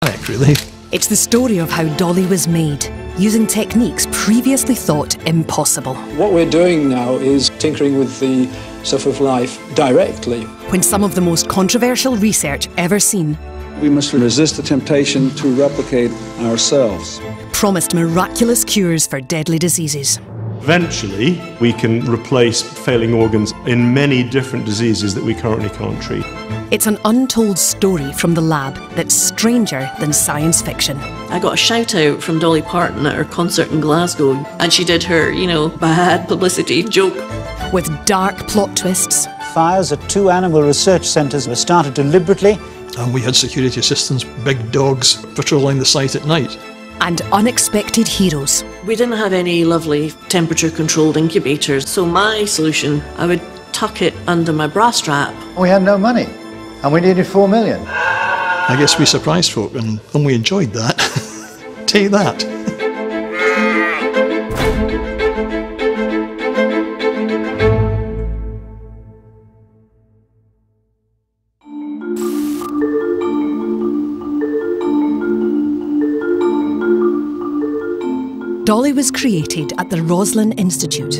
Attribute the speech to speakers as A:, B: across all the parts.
A: really.
B: It's the story of how Dolly was made, using techniques previously thought impossible.
C: What we're doing now is tinkering with the stuff of life directly.
B: When some of the most controversial research ever seen
D: We must resist the temptation to replicate ourselves.
B: promised miraculous cures for deadly diseases.
E: Eventually, we can replace failing organs in many different diseases that we currently can't treat.
B: It's an untold story from the lab that's stranger than science fiction.
F: I got a shout out from Dolly Parton at her concert in Glasgow, and she did her, bad publicity joke.
B: With dark plot twists,
G: Fires at 2 animal research centres were started deliberately.
A: And we had security assistants, big dogs, patrolling the site at night.
B: and unexpected heroes.
F: We didn't have any lovely temperature-controlled incubators, so my solution, I would tuck it under my bra strap.
H: We had no money, and we needed 4 million.
A: I guess we surprised folk, and we enjoyed that. Take that.
B: Dolly was created at the Roslin Institute.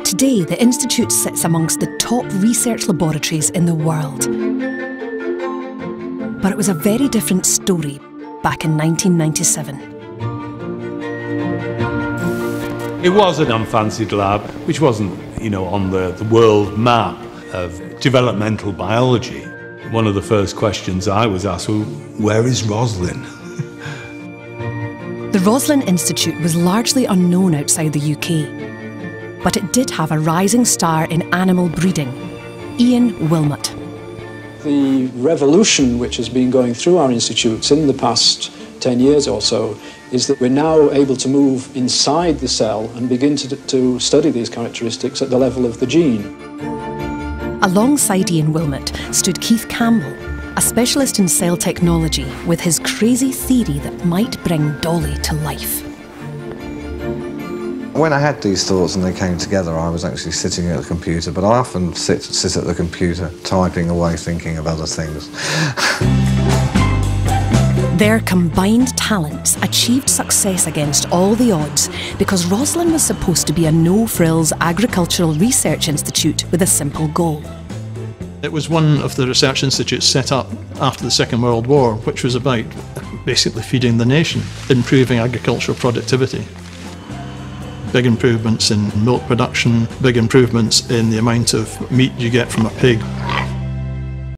B: Today, the Institute sits amongst the top research laboratories in the world. But it was a very different story back in 1997.
E: It was an unfancied lab, which wasn't, on the world map of developmental biology. One of the first questions I was asked, well, where is Roslin?
B: The Roslin Institute was largely unknown outside the UK, but it did have a rising star in animal breeding, Ian Wilmot.
C: The revolution which has been going through our institutes in the past 10 years or so is that we're now able to move inside the cell and begin to study these characteristics at the level of the gene.
B: Alongside Ian Wilmot stood Keith Campbell, a specialist in cell technology with his crazy theory that might bring Dolly to life.
I: When I had these thoughts and they came together, I was actually sitting at a computer, but I often sit at the computer, typing away, thinking of other things.
B: Their combined talents achieved success against all the odds because Roslin was supposed to be a no-frills agricultural research institute with a simple goal.
A: It was one of the research institutes set up after the Second World War, which was about basically feeding the nation, improving agricultural productivity. Big improvements in milk production, big improvements in the amount of meat you get from a pig.